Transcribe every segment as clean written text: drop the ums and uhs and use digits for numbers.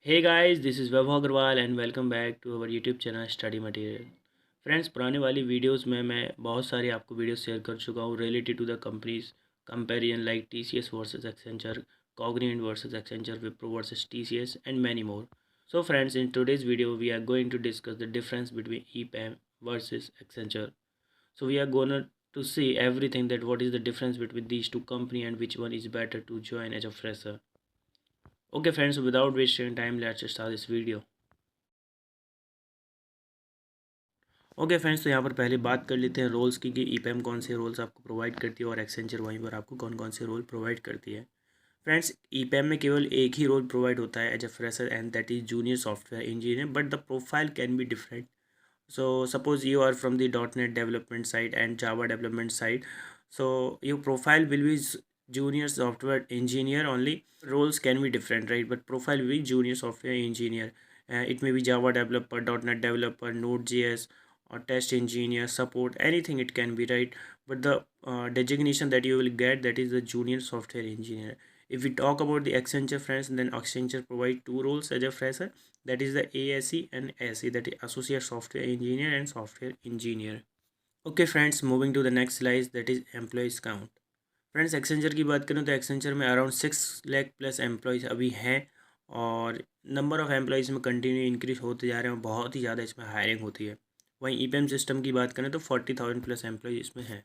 Hey guys, this is Vaibhav Agarwal and welcome back to our YouTube channel Study Material. Friends पुराने वाली videos में मैं बहुत सारी आपको वीडियोस शेयर कर चुका हूँ related to the companies comparison like TCS versus Accenture, Cognizant versus Accenture, Wipro versus TCS and many more. So friends, in today's video we are going to discuss the difference between EPAM versus Accenture. So we are gonna to see everything that what is the difference between these two company and which one is better to join as a fresher. Okay friends, so without wasting time, let's start this video. Okay friends, तो यहाँ पर पहले बात कर लेते हैं roles की कि ईपीएम कौन से रोल्स आपको प्रोवाइड करती है और एक्सेंचर वहीं पर आपको कौन कौन से रोल प्रोवाइड करती है। फ्रेंड्स, ईपीएम में केवल एक ही रोल प्रोवाइड होता है as a fresher and that is junior software engineer, but the profile can be different. So suppose you are from the .NET development side and Java development side. So your profile will be junior software engineer only. Roles can be different, right? But profile will be junior software engineer. It may be Java developer, .NET developer, Node.js, or test engineer, support, anything it can be, right? But the designation that you will get, that is the junior software engineer. If we talk about the Accenture, friends, then Accenture provide two roles as a fresher, that is the ASE and SE, that is Associate Software Engineer and Software Engineer. Okay friends, moving to the next slide, that is employees count. Friends, Accenture की बात करें तो Accenture में around 6 lakh plus employees अभी हैं और number of employees में continue increase होते जा रहे हैं और बहुत ही ज़्यादा इसमें हायरिंग होती है. वहीं ईपीएम सिस्टम की बात करें तो 40,000 प्लस एम्प्लॉय इसमें हैं.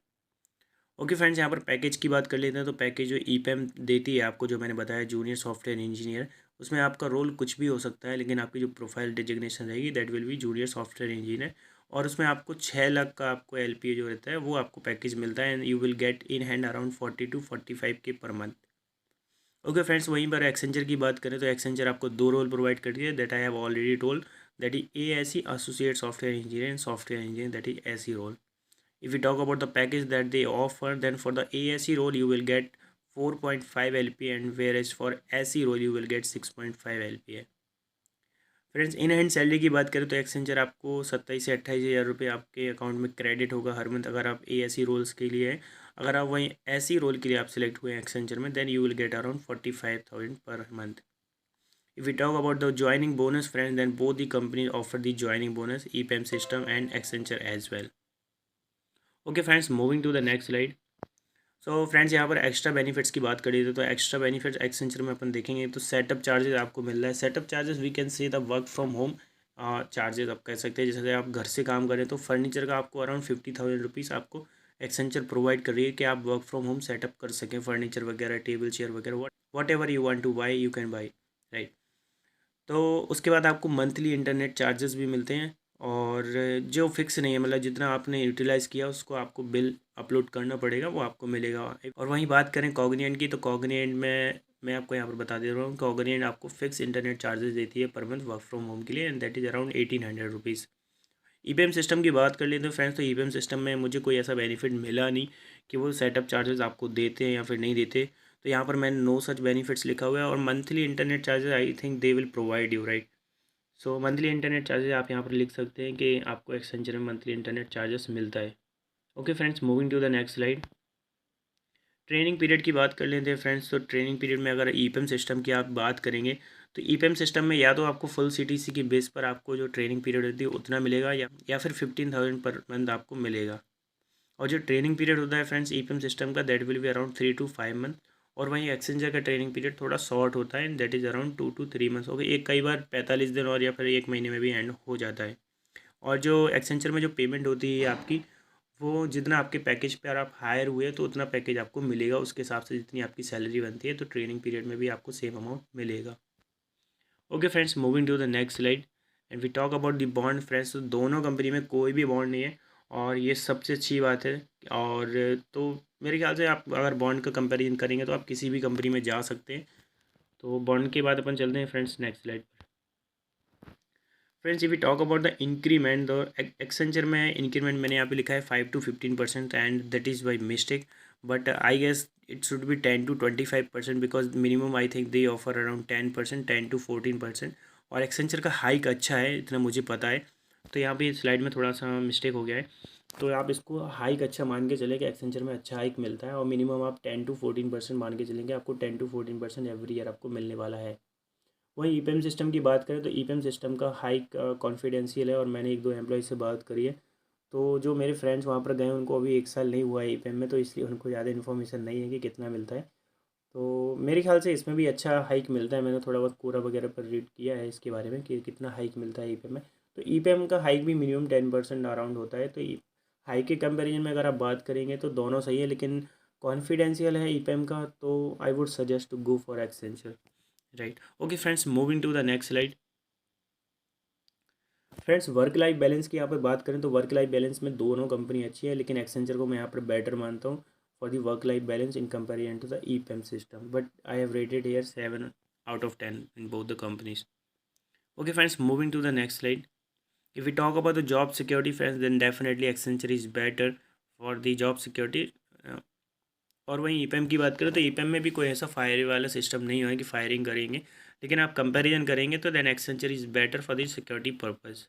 ओके फ्रेंड्स, यहाँ पर पैकेज की बात कर लेते हैं. तो पैकेज जो ईपीएम देती है आपको, जो मैंने बताया जूनियर सॉफ्टवेयर इंजीनियर, उसमें आपका रोल कुछ भी हो सकता है, लेकिन आपकी जो प्रोफाइल डिजिग्नेशन रहेगी that will be junior software engineer. और उसमें आपको 6 लाख का आपको LPA जो रहता है वो आपको पैकेज मिलता है and you will get in hand around 40 to 45 के पर मंथ. ओके फ्रेंड्स, वहीं पर एक्सेंचर की बात करें तो एक्सेंचर आपको दो रोल प्रोवाइड करती है, that I have already told, that is ASE associate software engineer and software engineer, that is SE role. If we talk about the package that they offer, then for the ASE role you will get 4.5 LPA and whereas for SE role you will get 6.5 LPA. Friends, in hand salary की बात करें तो Accenture आपको 27 से 28 हज़ार रुपये आपके account में क्रेडिट होगा हर मंथ, अगर आप ASE रोल्स के लिए हैं. अगर आप वहीं SE रोल के लिए आप सिलेक्ट हुए हैं एक्सेंचर में, then you will get around 45,000 per month. If we talk about the joining bonus, friends, then both the companies offer the joining bonus, EPAM system and Accenture as well. Okay friends, moving to the next slide. So friends, यहाँ पर extra benefits की बात करी तो extra benefits Accenture में अपन देखेंगे तो setup charges आपको मिल रहा है. Setup charges we can say the work from home charges आप कह सकते हैं. जैसे आप घर से काम करें तो फर्नीचर का आपको अराउंड 50,000 रुपीज़ आपको एक्सेंचर प्रोवाइड कर रही है कि आप वर्क फ्रॉम होम सेटअप कर सकें. फर्नीचर वगैरह, टेबल चेयर वगैरह, what ever you want two by you can buy, right. तो उसके बाद आपको मंथली इंटरनेट चार्जेस भी मिलते हैं और जो फिक्स नहीं है, मतलब जितना आपने यूटिलाइज़ किया उसको आपको बिल अपलोड करना पड़ेगा, वो आपको मिलेगा. और वहीं बात करें कॉग्निएंट की, तो कॉग्निएंट में मैं आपको यहाँ पर बता दे रहा हूँ, कॉग्निएंट आपको फिक्स इंटरनेट चार्जेस देती है per month work from home के लिए and that is around 1,800 rupees. EPM system की बात कर लेते हैं फ्रेंड्स, तो ईपीएम सिस्टम में मुझे कोई ऐसा बेनिफिट मिला नहीं कि वो सेटअप चार्जेस आपको देते हैं या फिर नहीं देते. तो यहाँ पर मैंने नो सच बेनिफिट्स लिखा हुआ है. और monthly internet charges I think they will provide you, right. So monthly internet charges आप यहाँ पर लिख सकते हैं कि आपको एक्सेंचर में मंथली इंटरनेट चार्जेस मिलता है. Okay friends, moving to the next slide. Training period की बात कर लेते हैं फ्रेंड्स. तो ट्रेनिंग पीरियड में अगर ईपीएम सिस्टम की आप बात करेंगे तो ईपीएम सिस्टम में या तो आपको फुल CTC की बेस पर आपको जो ट्रेनिंग पीरियड होती है उतना मिलेगा या फिर 15,000 पर मंथ आपको मिलेगा. और जो ट्रेनिंग पीरियड होता है फ्रेंड्स ईपीएम सिस्टम का, that will be around 3 to 5 month. और वहीं एक्सेंचर का ट्रेनिंग पीरियड थोड़ा शॉर्ट होता है and that is around 2 to 3 months. Okay, एक कई बार 45 दिन और या फिर एक महीने में भी एंड हो जाता है. और जो एक्सेंचर में जो पेमेंट होती है आपकी, वो जितना आपके पैकेज पर आप हायर हुए तो उतना पैकेज आपको मिलेगा, उसके हिसाब से जितनी आपकी सैलरी बनती है, तो ट्रेनिंग पीरियड में भी आपको सेम अमाउंट मिलेगा. Okay friends, moving to the next slide and we talk about the bond. Friends, तो दोनों कंपनी में कोई भी बॉन्ड नहीं है और ये सबसे अच्छी बात है. और तो मेरे ख्याल से आप अगर बॉन्ड का कंपैरिजन करेंगे तो आप किसी भी कंपनी में जा सकते हैं. तो बॉन्ड के बाद अपन चलते हैं फ्रेंड्स नेक्स्ट स्लाइड पर. Friends, if we talk about the increment, तो एक्सेंचर में इंक्रीमेंट मैंने यहाँ पे लिखा है 5 to 15% and that is by mistake, but I guess it should be 10 to 25% because minimum I think they offer around 10%, 10 to 14%. और Accenture का hike अच्छा है, इतना मुझे पता है. तो यहाँ पे स्लाइड में थोड़ा सा मिस्टेक हो गया है, तो आप इसको हाइक अच्छा मान के चले कि एक्सेंचर में अच्छा हाइक मिलता है और मिनिमम आप 10 to 14% मान के चलेंगे, आपको 10 to 14% एवरी ईयर आपको मिलने वाला है. वहीं ईपीएम सिस्टम की बात करें तो ईपीएम सिस्टम का हाई कॉन्फिडेंशियल है और मैंने एक दो एम्प्लॉय से बात करी है। तो जो मेरे फ्रेंड्स वहाँ पर गए उनको अभी 1 साल नहीं हुआ है ईपीएम में, तो इसलिए उनको ज़्यादा इन्फॉर्मेशन नहीं है कि कितना मिलता है। तो मेरे ख्याल से इसमें भी अच्छा हाइक मिलता है। मैंने थोड़ा बहुत कोरा वगैरह पर रीड किया है इसके बारे में कि कितना हाइक मिलता है ईपीएम में। तो ईपीएम का हाइक भी मिनिमम 10% अराउंड होता है। तो हाइक के कंपैरिजन में अगर आप बात करेंगे तो दोनों सही है, लेकिन कॉन्फिडेंशियल है ईपीएम का, तो I would suggest to go for Accenture, right. Okay friends, moving to the next slide. Friends, work life balance की यहाँ पर बात करें तो वर्क लाइफ बैलेंस में दोनों कंपनी अच्छी है, लेकिन एक्सेंचर को मैं यहाँ पर बेटर मानता हूँ for the work life balance in comparison to the EPAM system, but I have rated here 7 out of 10 in both the companies. Okay friends, moving to the next slide. If we talk about the job security friends, then definitely Accenture is better for the job security. और वहीं EPM की बात करें तो EPM में भी कोई ऐसा फायर वाला सिस्टम नहीं है कि फायरिंग करेंगे, लेकिन आप कंपैरिजन करेंगे तो then Accenture is better for the security purpose.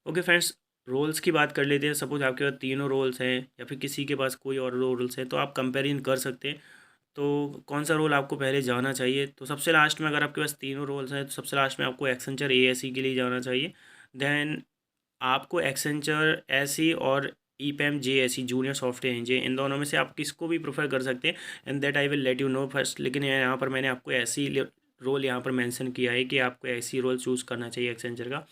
Okay friends, roles की बात कर लेते हैं। सपोज आपके पास तीनों रोल्स हैं या फिर किसी के पास कोई और रोल्स हैं, तो आप कंपेरिजन कर सकते हैं। तो कौन सा रोल आपको पहले जाना चाहिए, तो सबसे लास्ट में अगर आपके पास तीनों रोल्स हैं तो सबसे लास्ट में आपको एक्सेंचर एएसई के लिए जाना चाहिए। देन आपको एक्सेंचर एसई और ईपीएम जेएसई जूनियर सॉफ्टवेयर इंजीनियर, इन दोनों में से आप किसको भी प्रेफर कर सकते हैं, and that I will let you know first. लेकिन यहाँ पर मैंने आपको ऐसी रोल यहाँ पर मेंशन किया है कि आपको ऐसी रोल चूज़ करना चाहिए एक्सेंचर का।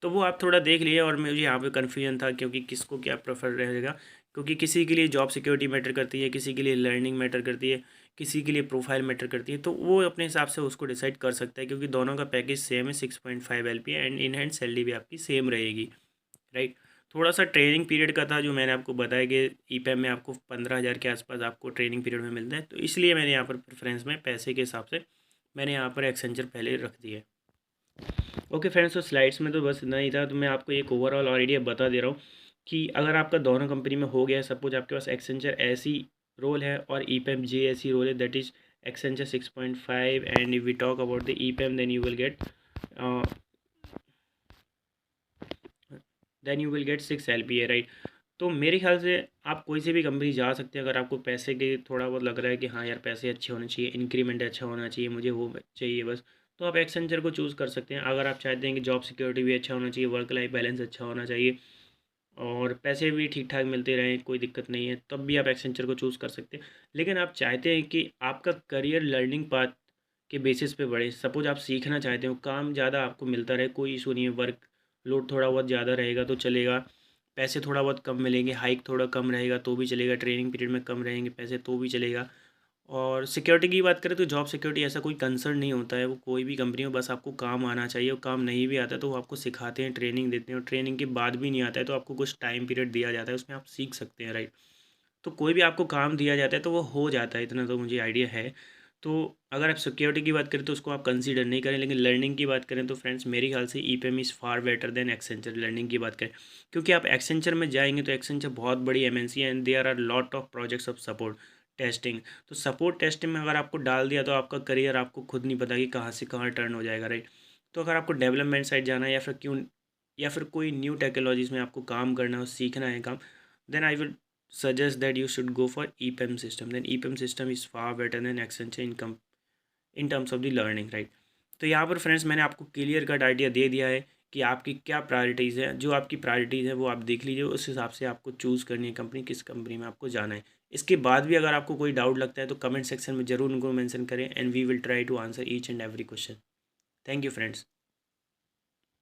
तो वो आप थोड़ा देख लिए, और मुझे यहाँ पे कन्फ्यूजन था क्योंकि किसको क्या प्रेफर रहेगा, क्योंकि किसी के लिए जॉब सिक्योरिटी मैटर करती है, किसी के लिए लर्निंग मैटर करती है, किसी के लिए प्रोफाइल मैटर करती है। तो वो अपने हिसाब से उसको डिसाइड कर सकता है, क्योंकि दोनों का पैकेज सेम है, 6.5 LPA, and in hand salary भी आपकी सेम रहेगी, राइट। थोड़ा सा ट्रेनिंग पीरियड का था जो मैंने आपको बताया कि ईपीएम में आपको 15,000 के आसपास आपको ट्रेनिंग पीरियड में मिलता है, तो इसलिए मैंने यहाँ पर प्रेफरेंस में पैसे के हिसाब से मैंने यहाँ पर एक्सेंचर पहले रख दिया है। ओके फ्रेंड्स, तो स्लाइड्स में तो बस इतना ही था। तो मैं आपको एक ओवरऑल आइडिया बता दे रहा हूँ कि अगर आपका दोनों कंपनी में हो गया है, सपोज आपके पास एक्सेंचर ऐसी रोल है और ईपीएम जे ऐसी रोल है, that is Accenture 6.5, and if we talk about the EPAM then you will get 6 LPA, right. तो मेरे ख्याल से आप कोई से भी कंपनी जा सकते हैं अगर आपको पैसे के थोड़ा बहुत लग रहा है कि हाँ यार पैसे अच्छे होने चाहिए, इंक्रीमेंट अच्छा होना चाहिए, मुझे वो चाहिए बस, तो आप एक्सेंचर को चूज़ कर सकते हैं। अगर आप चाहते हैं कि जॉब सिक्योरिटी भी अच्छा होना चाहिए, वर्क लाइफ बैलेंस अच्छा होना चाहिए और पैसे भी ठीक ठाक मिलते रहें, कोई दिक्कत नहीं है, तब भी आप एक्सेंचर को चूज़ कर सकते हैं। लेकिन आप चाहते हैं कि आपका करियर लर्निंग पाथ के बेसिस पे बढ़े, सपोज आप सीखना चाहते हो, काम ज़्यादा आपको मिलता रहे, कोई इशू नहीं है, वर्क लोड थोड़ा बहुत ज़्यादा रहेगा तो चलेगा, पैसे थोड़ा बहुत कम मिलेंगे, हाइक थोड़ा कम रहेगा तो भी चलेगा, ट्रेनिंग पीरियड में कम रहेंगे पैसे तो भी चलेगा। और सिक्योरिटी की बात करें तो जॉब सिक्योरिटी ऐसा कोई कंसर्न नहीं होता है, वो कोई भी कंपनी हो, बस आपको काम आना चाहिए, और काम नहीं भी आता तो वो आपको सिखाते हैं, ट्रेनिंग देते हैं, और ट्रेनिंग के बाद भी नहीं आता है तो आपको कुछ टाइम पीरियड दिया जाता है, उसमें आप सीख सकते हैं, राइट। तो कोई भी आपको काम दिया जाता है तो वो हो जाता है, इतना तो मुझे आइडिया है। तो अगर आप सिक्योरिटी की बात करें तो उसको आप कंसीडर नहीं करें, लेकिन लर्निंग की बात करें तो फ्रेंड्स मेरे ख्याल से EPM is far better than Accenture, learning की बात करें। क्योंकि आप एक्सेंचर में जाएंगे तो एक्सेंचर बहुत बड़ी एमएनसी है, and there are lot of projects of support testing. तो सपोर्ट टेस्टिंग में अगर आपको डाल दिया तो आपका करियर आपको खुद नहीं पता कि कहाँ से कहाँ टर्न हो जाएगा, राइट। तो अगर आपको डेवलपमेंट साइड जाना है या फिर कोई न्यू टेक्नोलॉजीज़ में आपको काम करना है, सीखना है काम, then I will suggest that you should go for EPAM system. Then EPAM system is far better than Accenture in terms of the learning, right? तो यहाँ पर फ्रेंड्स मैंने आपको क्लियर कट आइडिया दे दिया है कि आपकी क्या प्रायोरिटीज़ है। जो आपकी प्रायोरिटीज़ है वो आप देख लीजिए, उस हिसाब से आपको चूज़ करनी है कंपनी, किस कंपनी में आपको जाना है। इसके बाद भी अगर आपको कोई डाउट लगता है तो कमेंट सेक्शन में ज़रूर उनको मेंशन करें, and we will try to answer each and every question. Thank you friends.